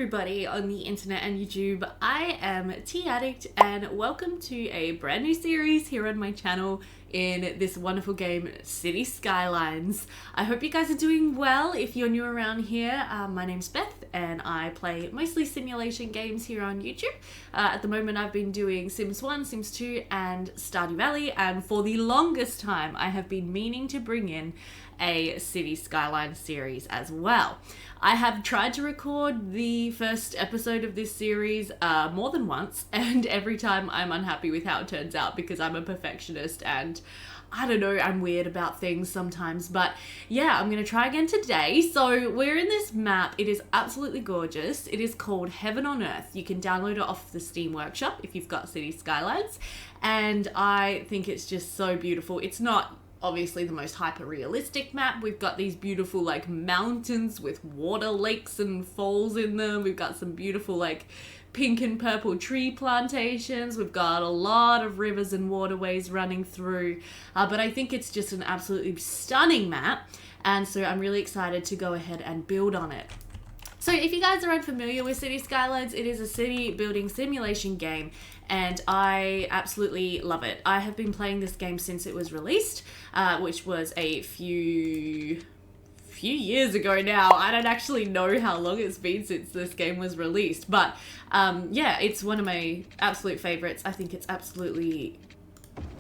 everybody on the internet and YouTube. I am Addict and welcome to a brand new series here on my channel in this wonderful game, Cities Skylines. I hope you guys are doing well. If you're new around here, my name's Beth and I play mostly simulation games here on YouTube. At the moment I've been doing Sims 1, Sims 2 and Stardew Valley, and for the longest time I have been meaning to bring in a Cities Skylines series as well. I have tried to record the first episode of this series more than once, and every time I'm unhappy with how it turns out because I'm a perfectionist and I don't know, I'm weird about things sometimes. But yeah, I'm going to try again today. So we're in this map. It is absolutely gorgeous. It is called Heaven on Earth. You can download it off the Steam Workshop if you've got Cities Skylines. And I think it's just so beautiful. It's not obviously the most hyper realistic map. We've got these beautiful like mountains with water lakes and falls in them. We've got some beautiful like pink and purple tree plantations. We've got a lot of rivers and waterways running through, but I think it's just an absolutely stunning map, and so I'm really excited to go ahead and build on it. So if you guys are unfamiliar with Cities Skylines, it is a city building simulation game and I absolutely love it. I have been playing this game since it was released, which was a few years ago now. I don't actually know how long it's been since this game was released, but yeah, it's one of my absolute favorites. I think it's absolutely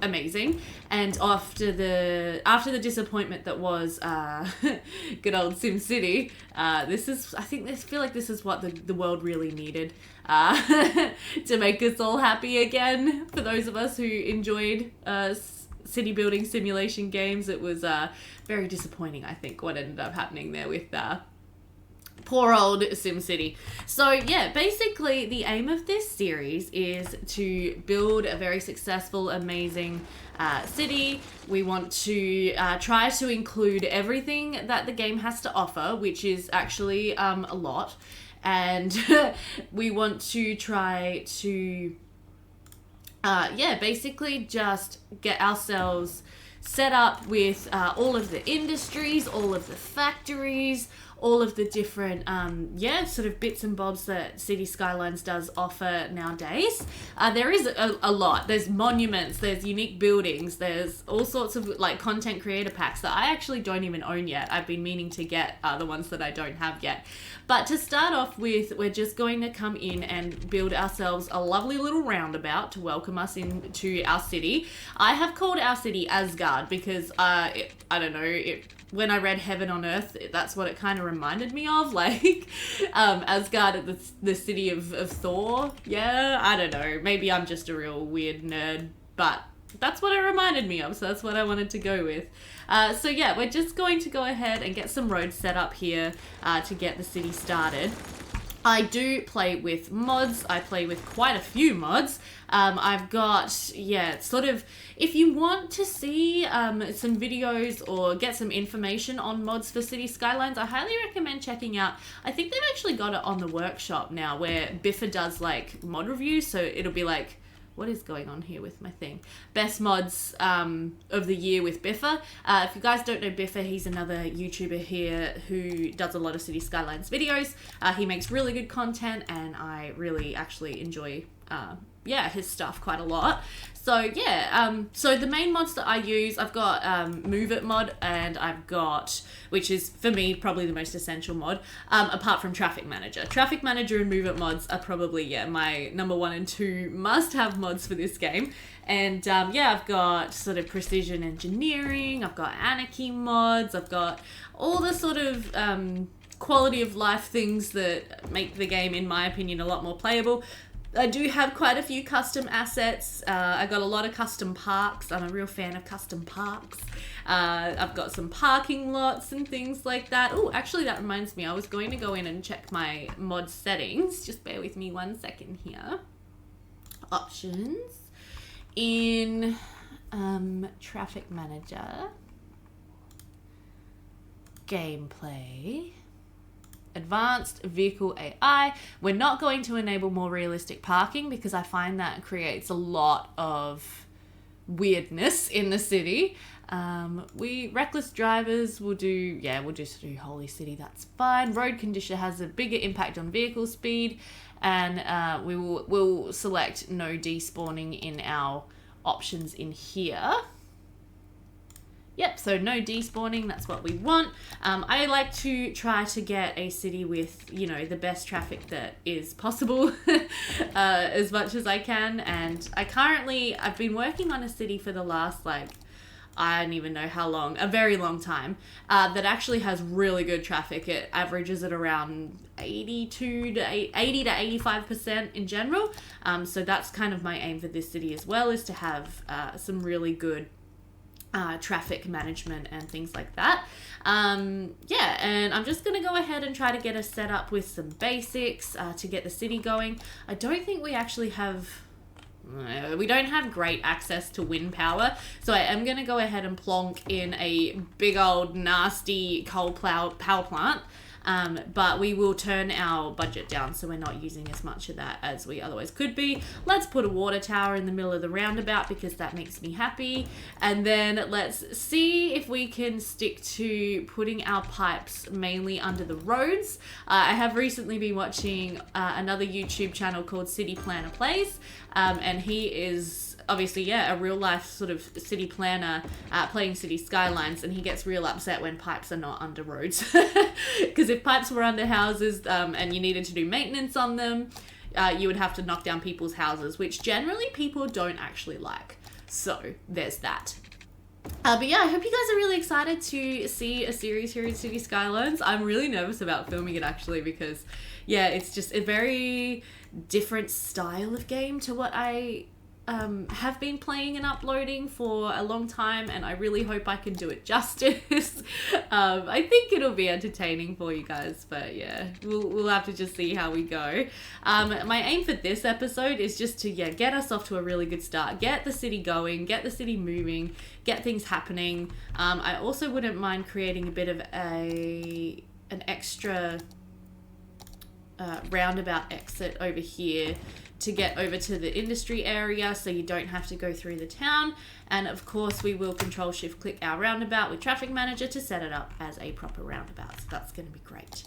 amazing, and after the disappointment that was good old SimCity, I feel like this is what the world really needed to make us all happy again. For those of us who enjoyed city building simulation games, it was very disappointing, I think, what ended up happening there with poor old SimCity. So yeah, basically the aim of this series is to build a very successful, amazing city. We want to try to include everything that the game has to offer, which is actually a lot. And we want to try to basically just get ourselves set up with all of the industries, all of the factories, all of the different, sort of bits and bobs that Cities Skylines does offer nowadays. There is a lot. There's monuments, there's unique buildings, there's all sorts of like content creator packs that I actually don't even own yet. I've been meaning to get the ones that I don't have yet. But to start off with, we're just going to come in and build ourselves a lovely little roundabout to welcome us into our city. I have called our city Asgard because, when I read Heaven on Earth, that's what it kind of reminded me of, like Asgard at the city of Thor. Yeah, I don't know. Maybe I'm just a real weird nerd, but that's what it reminded me of, so that's what I wanted to go with. So yeah, we're just going to go ahead and get some roads set up here to get the city started. I do play with mods. I play with quite a few mods. I've got, if you want to see some videos or get some information on mods for Cities Skylines, I highly recommend checking out, I think they've actually got it on the workshop now, where Biffa does like mod reviews, so it'll be like, what is going on here with my thing? Best mods of the year with Biffa. If you guys don't know Biffa, he's another YouTuber here who does a lot of Cities Skylines videos. He makes really good content and I really actually enjoy his stuff quite a lot. So yeah, so the main mods that I use, I've got Move It mod, and I've got, which is for me probably the most essential mod, apart from Traffic Manager. Traffic Manager and Move It mods are probably my number 1 and 2 must-have mods for this game. And I've got sort of Precision Engineering, I've got Anarchy mods, I've got all the sort of quality of life things that make the game, in my opinion, a lot more playable. I do have quite a few custom assets. I got a lot of custom parks. I'm a real fan of custom parks. I've got some parking lots and things like that. Oh, actually that reminds me, I was going to go in and check my mod settings. Just bear with me 1 second here. Options. In Traffic Manager. Gameplay. Advanced Vehicle AI. We're not going to enable more realistic parking because I find that creates a lot of weirdness in the city. We reckless drivers will do Holy City, that's fine. Road condition has a bigger impact on vehicle speed, and we'll select no despawning in our options in here. Yep, so no despawning, that's what we want. I like to try to get a city with, the best traffic that is possible as much as I can. And I've been working on a city for the last, I don't even know how long, a very long time, that actually has really good traffic. It averages at around 80 to 85% in general. So that's kind of my aim for this city as well, is to have some really good traffic management and things like that. And I'm just going to go ahead and try to get us set up with some basics to get the city going. I don't think we actually have... we don't have great access to wind power, so I am going to go ahead and plonk in a big old nasty coal power plant. But we will turn our budget down so we're not using as much of that as we otherwise could be. Let's put a water tower in the middle of the roundabout because that makes me happy. And then let's see if we can stick to putting our pipes mainly under the roads. I have recently been watching another YouTube channel called City Planner Plays, and he is obviously, a real life sort of city planner playing Cities Skylines, and he gets real upset when pipes are not under roads. Because if pipes were under houses and you needed to do maintenance on them, you would have to knock down people's houses, which generally people don't actually like. So there's that. But yeah, I hope you guys are really excited to see a series here in Cities Skylines. I'm really nervous about filming it actually because, it's just a very different style of game to what I have been playing and uploading for a long time, and I really hope I can do it justice. I think it'll be entertaining for you guys, but we'll have to just see how we go. My aim for this episode is just to get us off to a really good start, get the city going, get the city moving, get things happening. I also wouldn't mind creating a bit of an extra roundabout exit over here to get over to the industry area so you don't have to go through the town. And of course we will control shift click our roundabout with traffic manager to set it up as a proper roundabout. So that's going to be great.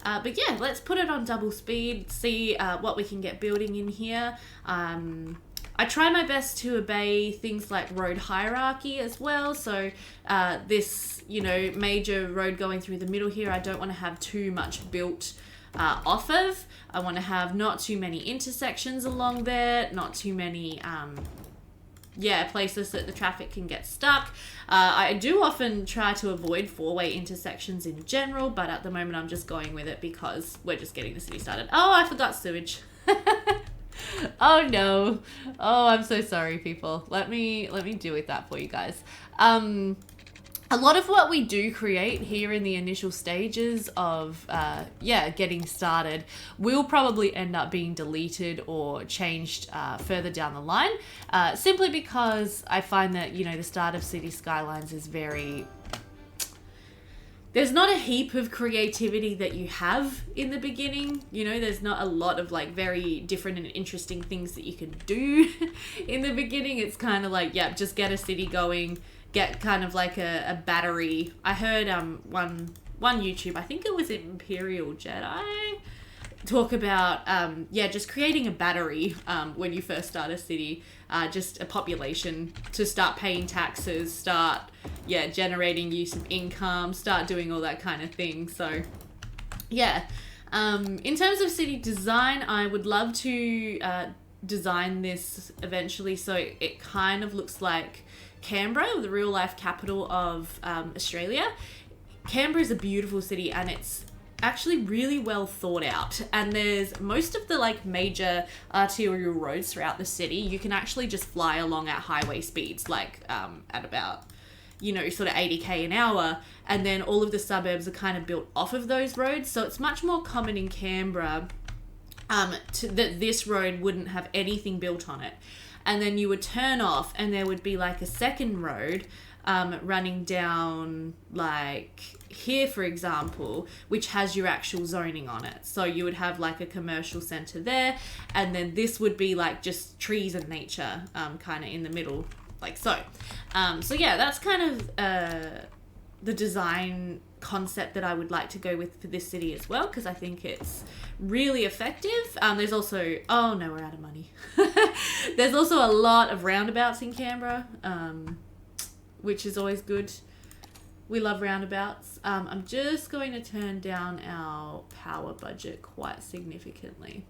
But let's put it on double speed, see what we can get building in here. I try my best to obey things like road hierarchy as well. So this, major road going through the middle here, I don't want to have too much built off of. I want to have not too many intersections along there, not too many places that the traffic can get stuck. I do often try to avoid four-way intersections in general, but at the moment I'm just going with it because we're just getting the city started. Oh, I forgot sewage. Oh no. Oh, I'm so sorry, people. Let me deal with that for you guys. A lot of what we do create here in the initial stages of, getting started will probably end up being deleted or changed further down the line, simply because I find that, the start of Cities Skylines is very... There's not a heap of creativity that you have in the beginning. There's not a lot of very different and interesting things that you can do in the beginning. It's kind of just get a city going, get kind of a battery. I heard one YouTube, I think it was Imperial Jedi, talk about just creating a battery when you first start a city, just a population to start paying taxes, start generating you some income, start doing all that kind of thing. So in terms of city design, I would love to design this eventually so it kind of looks like Canberra, the real life capital of Australia. Canberra is a beautiful city and it's actually really well thought out, and there's most of the major arterial roads throughout the city you can actually just fly along at highway speeds, at about sort of 80k an hour, and then all of the suburbs are kind of built off of those roads. So it's much more common in Canberra that this road wouldn't have anything built on it, and then you would turn off and there would be a second road running down here, for example, which has your actual zoning on it. So you would have a commercial center there, and then this would be just trees and nature kind of in the middle, like so. So yeah, that's kind of the design concept that I would like to go with for this city as well, because I think it's really effective. There's also, oh no, we're out of money. There's also a lot of roundabouts in Canberra, which is always good. We love roundabouts. I'm just going to turn down our power budget quite significantly.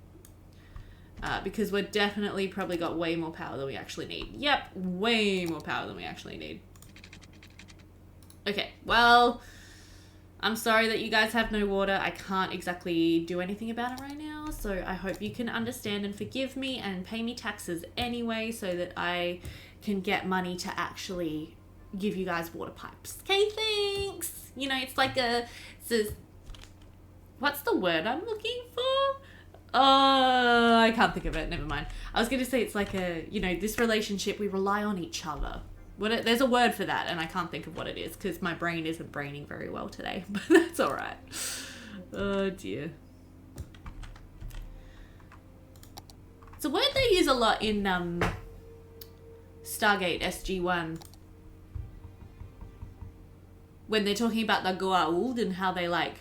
Because we're definitely probably got way more power than we actually need. Yep, way more power than we actually need. Okay, well, I'm sorry that you guys have no water. I can't exactly do anything about it right now, so I hope you can understand and forgive me and pay me taxes anyway so that I can get money to actually give you guys water pipes. Okay, thanks. You know, it's like what's the word I'm looking for? I can't think of it. Never mind. I was going to say it's like this relationship, we rely on each other. There's a word for that, and I can't think of what it is because my brain isn't braining very well today, but that's all right. Oh, dear. It's a word they use a lot in Stargate SG-1 when they're talking about the Goa'uld and how they, like,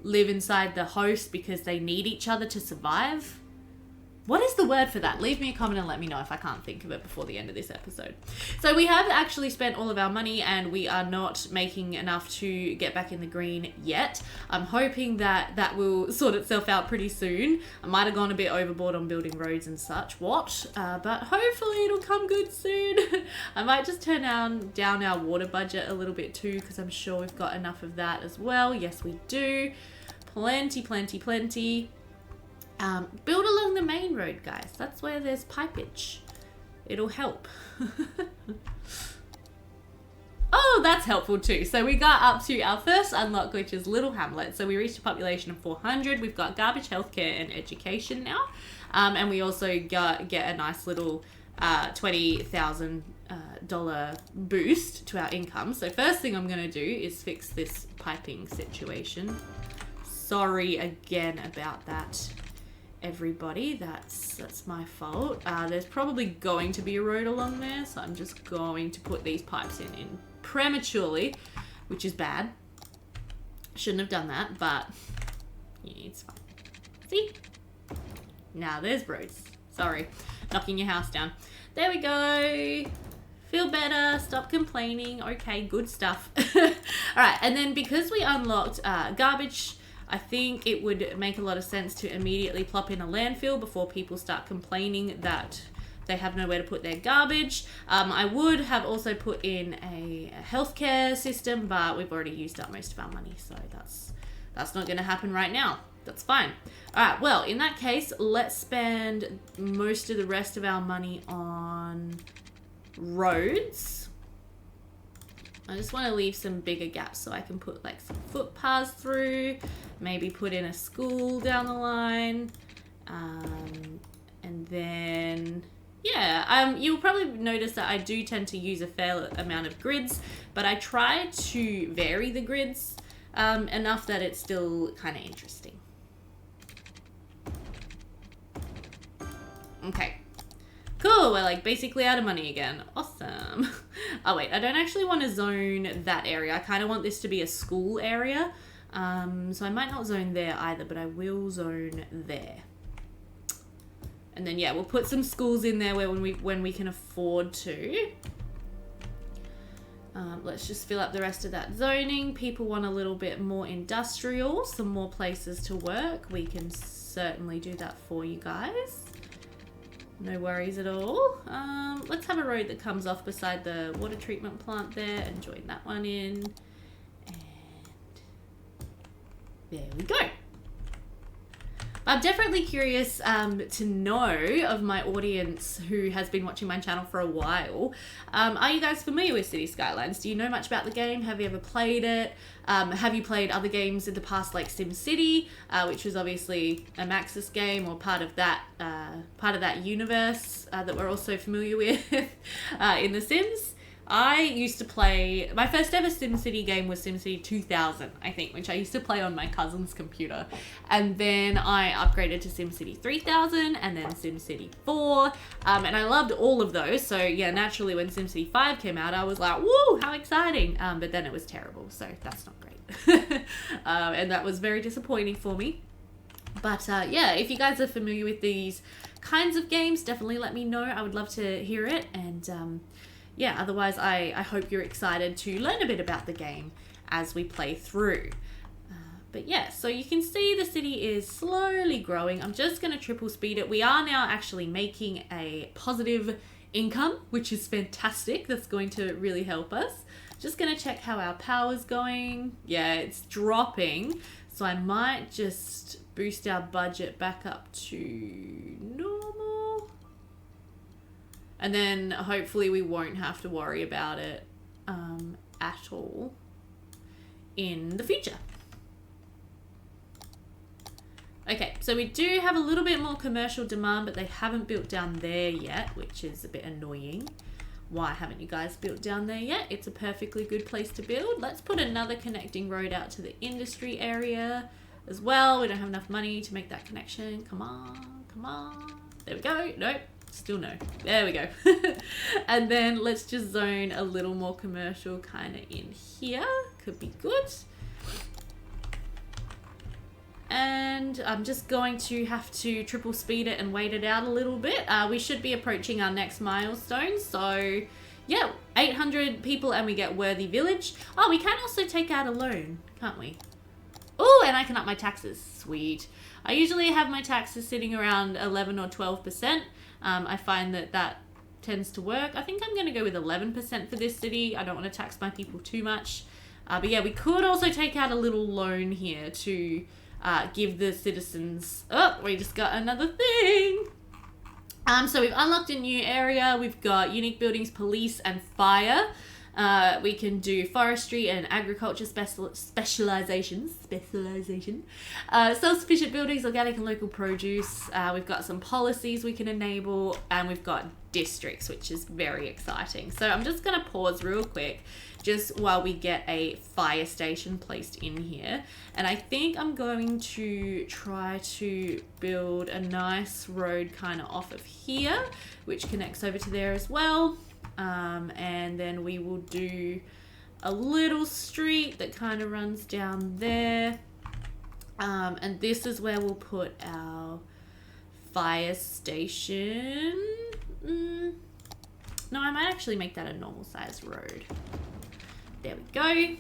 live inside the host because they need each other to survive. What is the word for that? Leave me a comment and let me know if I can't think of it before the end of this episode. So we have actually spent all of our money and we are not making enough to get back in the green yet. I'm hoping that that will sort itself out pretty soon. I might have gone a bit overboard on building roads and such, but hopefully it'll come good soon. I might just turn down our water budget a little bit too, because I'm sure we've got enough of that as well. Yes, we do. Plenty, plenty, plenty. Build along the main road, guys. That's where there's pipage. It'll help. Oh, that's helpful too. So we got up to our first unlock, which is Little Hamlet. So we reached a population of 400. We've got garbage, healthcare, and education now. And we also get a nice little $20,000 boost to our income. So first thing I'm going to do is fix this piping situation. Sorry again about that, everybody. That's my fault. There's probably going to be a road along there, so I'm just going to put these pipes in prematurely, which is bad. Shouldn't have done that, but yeah, it's fine. See? Now there's roads. Sorry, knocking your house down. There we go. Feel better, stop complaining. Okay, good stuff. All right, and then because we unlocked garbage, I think it would make a lot of sense to immediately plop in a landfill before people start complaining that they have nowhere to put their garbage. I would have also put in a healthcare system, but we've already used up most of our money, so that's not going to happen right now. That's fine. All right, well, in that case, let's spend most of the rest of our money on roads. I just want to leave some bigger gaps so I can put like some footpaths through, maybe put in a school down the line, and then, yeah, you'll probably notice that I do tend to use a fair amount of grids, but I try to vary the grids enough that it's still kind of interesting. Okay. Cool, we're like basically out of money again. Awesome. Oh wait, I don't actually want to zone that area. I kind of want this to be a school area. So I might not zone there either, but I will zone there. And then yeah, we'll put some schools in there when we can afford to. Let's just fill up the rest of that zoning. People want a little bit more industrial, some more places to work. We can certainly do that for you guys. No worries at all. Let's have a road that comes off beside the water treatment plant there and join that one in. And there we go. I'm definitely curious to know of my audience who has been watching my channel for a while. Are you guys familiar with Cities Skylines? Do you know much about the game? Have you ever played it? Have you played other games in the past like SimCity, which was obviously a Maxis game or part of that universe that we're also familiar with in The Sims? I used to play, my first ever SimCity game was SimCity 2000, I think, which I used to play on my cousin's computer. And then I upgraded to SimCity 3000 and then SimCity 4. And I loved all of those. So yeah, naturally when SimCity 5 came out, I was like, woo, how exciting. But then it was terrible. So that's not great. And that was very disappointing for me. But yeah, if you guys are familiar with these kinds of games, definitely let me know. I would love to hear it. And yeah, otherwise I hope you're excited to learn a bit about the game as we play through. But yeah, so you can see the city is slowly growing. I'm just going to triple speed it. We are now actually making a positive income, which is fantastic. That's going to really help us. Just going to check how our power's going. Yeah, it's dropping. So I might just boost our budget back up to normal. And then hopefully we won't have to worry about it at all in the future. Okay, so we do have a little bit more commercial demand, but they haven't built down there yet, which is a bit annoying. Why haven't you guys built down there yet? It's a perfectly good place to build. Let's put another connecting road out to the industry area as well. We don't have enough money to make that connection. Come on, come on. There we go. Nope, still no. There we go. And then let's just zone a little more commercial kind of in here. Could be good. And I'm just going to have to triple speed it and wait it out a little bit. We should be approaching our next milestone. So yeah, 800 people and we get Worthy Village. Oh, we can also take out a loan, can't we? Oh, and I can up my taxes. Sweet. I usually have my taxes sitting around 11 or 12%. I find that tends to work. I think I'm going to go with 11% for this city. I don't want to tax my people too much. But yeah, we could also take out a little loan here to give the citizens... Oh, we just got another thing. So we've unlocked a new area. We've got unique buildings, police, and fire. We can do forestry and agriculture specialization. Self-sufficient buildings, organic and local produce. We've got some policies we can enable, and we've got districts, which is very exciting. So I'm just going to pause real quick just while we get a fire station placed in here. And I think I'm going to try to build a nice road kind of off of here, which connects over to there as well. And then we will do a little street that kind of runs down there. And this is where we'll put our fire station. No, I might actually make that a normal size road. There we go.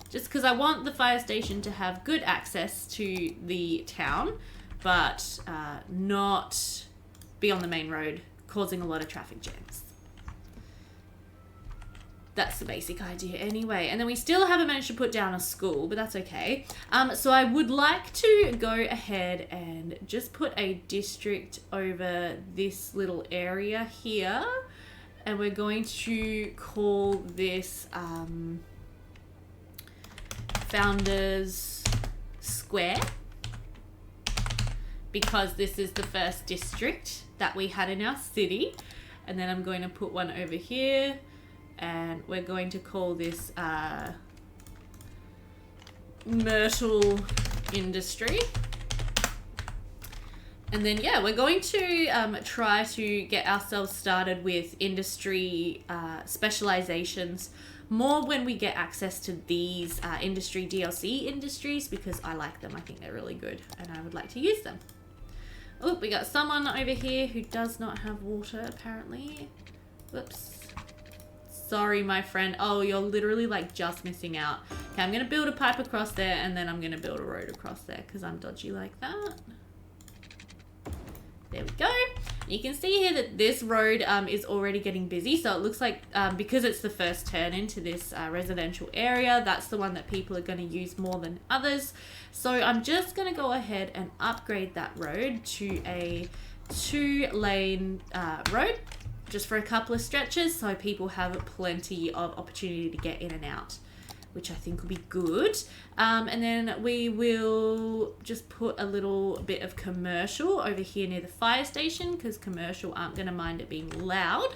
Just because I want the fire station to have good access to the town, but not be on the main road, causing a lot of traffic jams. That's the basic idea anyway. And then we still haven't managed to put down a school, but that's okay. So I would like to go ahead and just put a district over this little area here. And we're going to call this Founders Square, because this is the first district that we had in our city. And then I'm going to put one over here. And we're going to call this Myrtle Industry. And then, yeah, we're going to try to get ourselves started with industry specializations more when we get access to these industry DLC industries, because I like them. I think they're really good and I would like to use them. Oh, we got someone over here who does not have water, apparently. Whoops. Sorry, my friend. Oh, you're literally like just missing out. Okay, I'm going to build a pipe across there and then I'm going to build a road across there because I'm dodgy like that. There we go. You can see here that this road is already getting busy. So it looks like because it's the first turn into this residential area, that's the one that people are going to use more than others. So I'm just going to go ahead and upgrade that road to a 2-lane road. Just for a couple of stretches so people have plenty of opportunity to get in and out, which I think will be good. And then we will just put a little bit of commercial over here near the fire station because commercial aren't going to mind it being loud.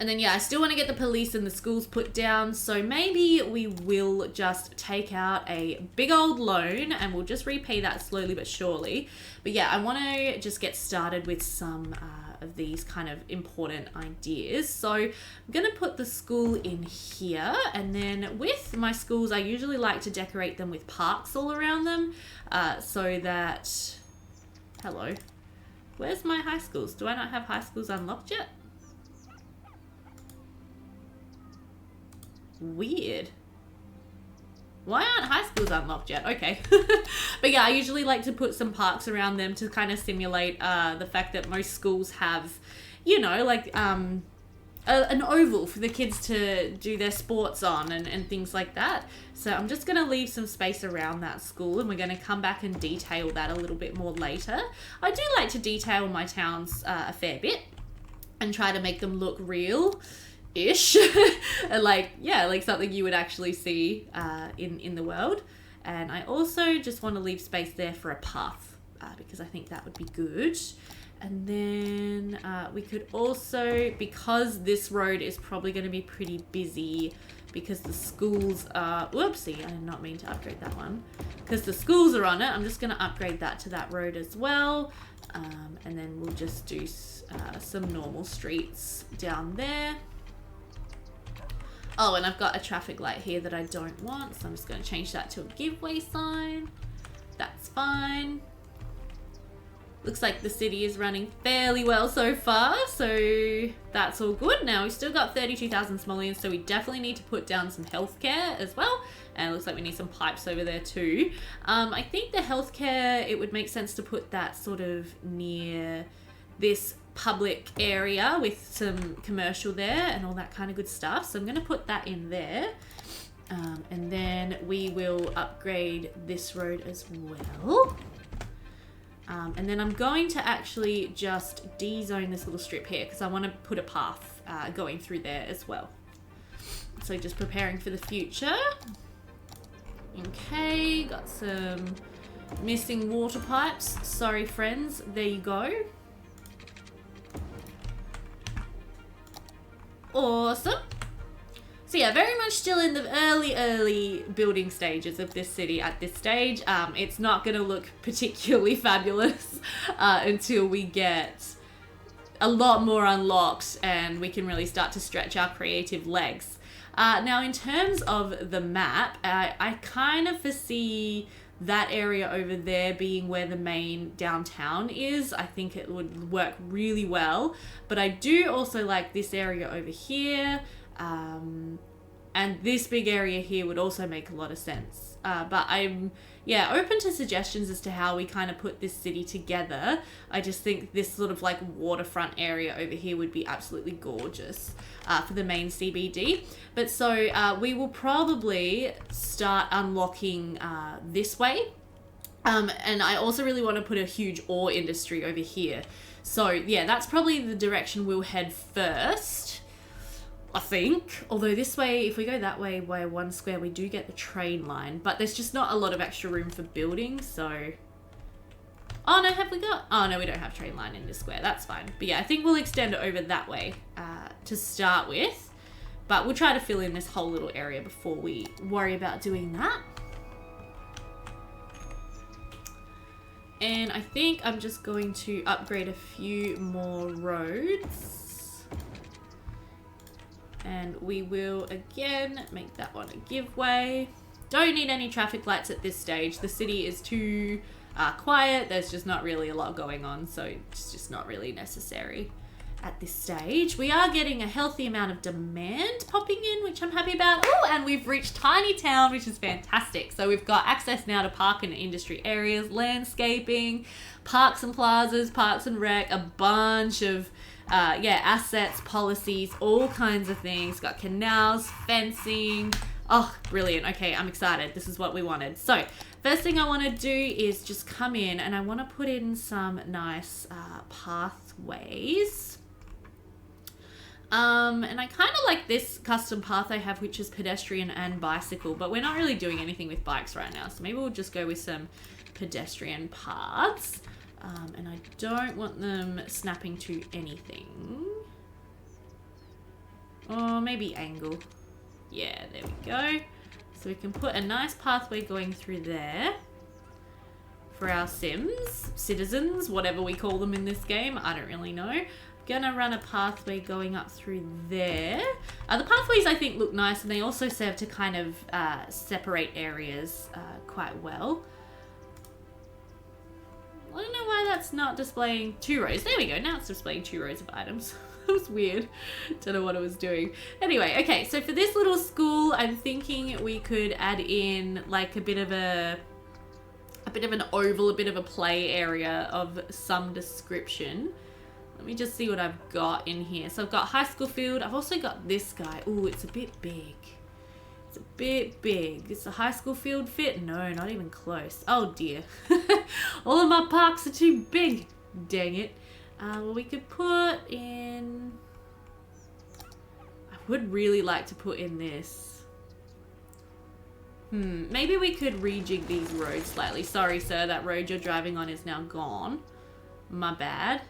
And then, yeah, I still want to get the police and the schools put down. So maybe we will just take out a big old loan and we'll just repay that slowly but surely. But yeah, I want to just get started with some of these kind of important ideas. So I'm going to put the school in here. And then with my schools, I usually like to decorate them with parks all around them. So that... Hello. Where's my high schools? Do I not have high schools unlocked yet? Weird. Why aren't high schools unlocked yet? Okay. But yeah, I usually like to put some parks around them to kind of simulate the fact that most schools have, you know, like an oval for the kids to do their sports on and things like that. So I'm just going to leave some space around that school and we're going to come back and detail that a little bit more later. I do like to detail my towns a fair bit and try to make them look real-ish. Like, yeah, like something you would actually see in the world. And I also just want to leave space there for a path because I think that would be good. And then we could also, because this road is probably going to be pretty busy because the schools are, whoopsie, I did not mean to upgrade that one. Because the schools are on it, I'm just going to upgrade that to that road as well. And then we'll just do some normal streets down there. Oh, and I've got a traffic light here that I don't want, so I'm just going to change that to a giveaway sign. That's fine. Looks like the city is running fairly well so far, so that's all good. Now, we've still got 32,000 simoleons, so we definitely need to put down some healthcare as well. And it looks like we need some pipes over there too. I think the healthcare, it would make sense to put that sort of near this public area with some commercial there and all that kind of good stuff. So I'm going to put that in there. And then we will upgrade this road as well. And then I'm going to actually just D-zone this little strip here because I want to put a path going through there as well. So just preparing for the future. Okay, got some missing water pipes. Sorry, friends. There you go. Awesome. So yeah, very much still in the early building stages of this city at this stage. It's not going to look particularly fabulous until we get a lot more unlocked and we can really start to stretch our creative legs. Now, in terms of the map, I kind of foresee that area over there being where the main downtown is. I think it would work really well. But I do also like this area over here. And this big area here would also make a lot of sense. But I'm, yeah, open to suggestions as to how we kind of put this city together. I just think this sort of like waterfront area over here would be absolutely gorgeous for the main CBD. But so we will probably start unlocking this way. And I also really want to put a huge ore industry over here. So yeah, that's probably the direction we'll head first, I think. Although this way, if we go that way by one square, we do get the train line. But there's just not a lot of extra room for building, so... Oh, no, have we got... Oh, no, we don't have train line in this square. That's fine. But yeah, I think we'll extend it over that way to start with. But we'll try to fill in this whole little area before we worry about doing that. And I think I'm just going to upgrade a few more roads. And we will, again, make that one a giveaway. Don't need any traffic lights at this stage. The city is too quiet. There's just not really a lot going on, so it's just not really necessary at this stage. We are getting a healthy amount of demand popping in, which I'm happy about. Oh, and we've reached Tiny Town, which is fantastic. So we've got access now to park and industry areas, landscaping, parks and plazas, parks and rec, a bunch of assets, policies, all kinds of things. Got canals, fencing. Oh, brilliant. Okay, I'm excited. This is what we wanted. So first thing I want to do is just come in and I want to put in some nice pathways. And I kind of like this custom path I have, which is pedestrian and bicycle, but we're not really doing anything with bikes right now. So maybe we'll just go with some pedestrian paths. And I don't want them snapping to anything. Or maybe angle. Yeah, there we go. So we can put a nice pathway going through there for our Sims, citizens, whatever we call them in this game. I don't really know. Gonna run a pathway going up through there. The pathways I think look nice, and they also serve to kind of separate areas quite well. I don't know why that's not displaying 2 rows. There we go, now it's displaying 2 rows of items. That was weird. Don't know what it was doing. Anyway, okay, so for this little school, I'm thinking we could add in like a bit of an oval, a bit of a play area of some description. Let me just see what I've got in here. So I've got high school field. I've also got this guy. Ooh, it's a bit big. It's a bit big. Is the high school field fit? No, not even close. Oh dear. All of my parks are too big. Dang it. Well, we could put in... I would really like to put in this. Maybe we could rejig these roads slightly. Sorry, sir, that road you're driving on is now gone. My bad.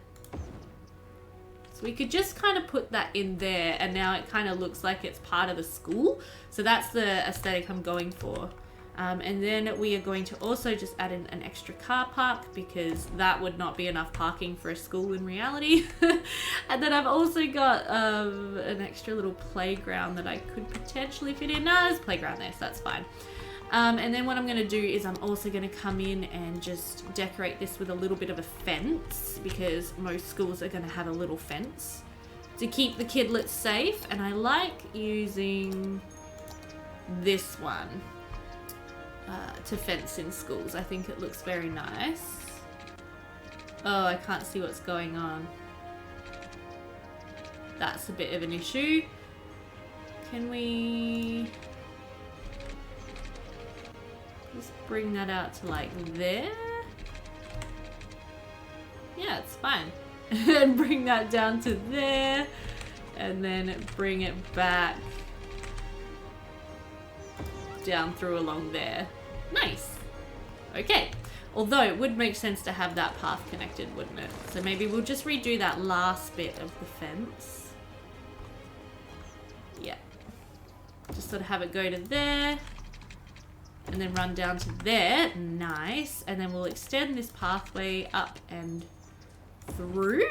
So we could just kind of put that in there, and now it kind of looks like it's part of the school. So that's the aesthetic I'm going for. And then we are going to also just add in an extra car park, because that would not be enough parking for a school in reality. And then I've also got an extra little playground that I could potentially fit in. No, there's a playground there, so that's fine. And then what I'm going to do is I'm also going to come in and just decorate this with a little bit of a fence, because most schools are going to have a little fence to keep the kidlets safe. And I like using this one to fence in schools. I think it looks very nice. Oh, I can't see what's going on. That's a bit of an issue. Can we just bring that out to like there? Yeah, it's fine. And bring that down to there, and then bring it back down through along there. Nice. Okay. Although it would make sense to have that path connected, wouldn't it? So maybe we'll just redo that last bit of the fence. Yeah. Just sort of have it go to there, and then run down to there. Nice. And then we'll extend this pathway up and through.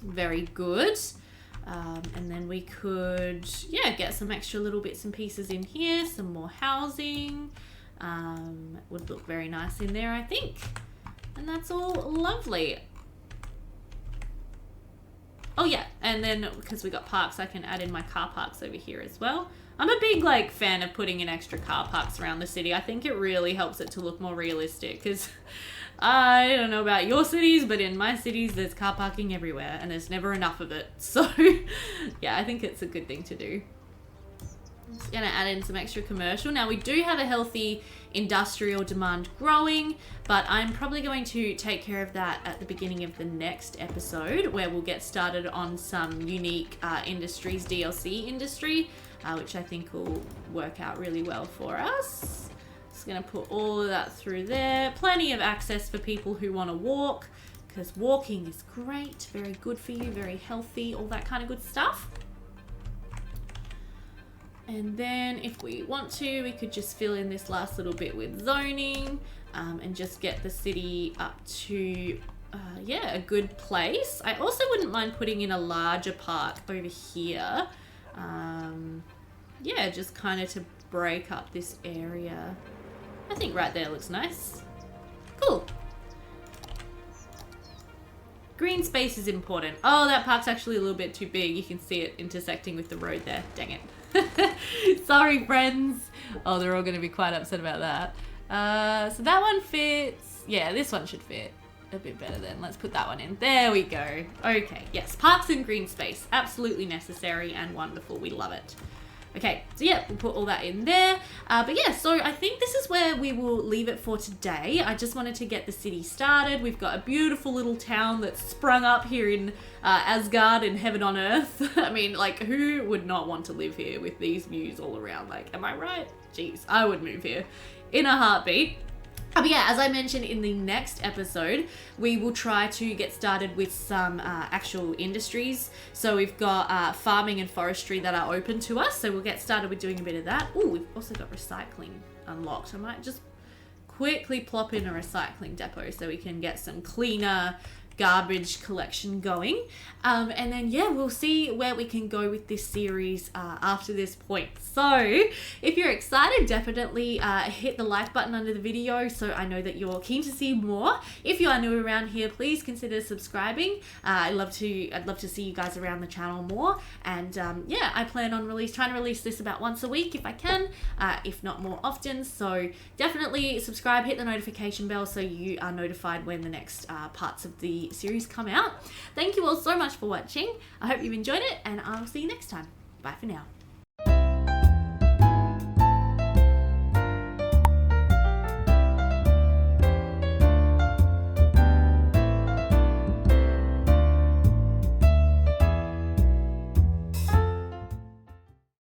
Very good. And then we could, yeah, get some extra little bits and pieces in here, some more housing. Would look very nice in there, I think. And that's all lovely. Oh yeah, and then because we got parks, I can add in my car parks over here as well. I'm a big like fan of putting in extra car parks around the city. I think it really helps it to look more realistic, because I don't know about your cities, but in my cities there's car parking everywhere and there's never enough of it. So yeah, I think it's a good thing to do. I'm just gonna add in some extra commercial. Now we do have a healthy industrial demand growing, but I'm probably going to take care of that at the beginning of the next episode, where we'll get started on some unique industries, DLC industry, which I think will work out really well for us. Just gonna put all of that through there. Plenty of access for people who want to walk, because walking is great, very good for you, very healthy, all that kind of good stuff. And then if we want to, we could just fill in this last little bit with zoning, and just get the city up to, yeah, a good place. I also wouldn't mind putting in a larger park over here. Yeah, just kind of to break up this area. I think right there looks nice. Cool. Green space is important. Oh, that park's actually a little bit too big. You can see it intersecting with the road there. Dang it. Sorry, friends. Oh, they're all going to be quite upset about that. So that one fits. Yeah, this one should fit a bit better then. Let's put that one in. There we go. Okay, yes, parks and green space. Absolutely necessary and wonderful. We love it. Okay, so yeah, we'll put all that in there. But yeah, so I think this is where we will leave it for today. I just wanted to get the city started. We've got a beautiful little town that's sprung up here in Asgard and heaven on earth. I mean, like, who would not want to live here with these views all around? Like, am I right? Jeez, I would move here in a heartbeat. But yeah, as I mentioned in the next episode, we will try to get started with some actual industries. So we've got farming and forestry that are open to us. So we'll get started with doing a bit of that. Oh, we've also got recycling unlocked. I might just quickly plop in a recycling depot so we can get some cleaner garbage collection going. And then, yeah, we'll see where we can go with this series after this point. So if you're excited, definitely hit the like button under the video so I know that you're keen to see more. If you are new around here, please consider subscribing. I'd love to see you guys around the channel more. And yeah, I plan on trying to release this about once a week if I can, if not more often. So definitely subscribe, hit the notification bell so you are notified when the next parts of the series come out. Thank you all so much for watching. I hope you've enjoyed it, and I'll see you next time. Bye for now.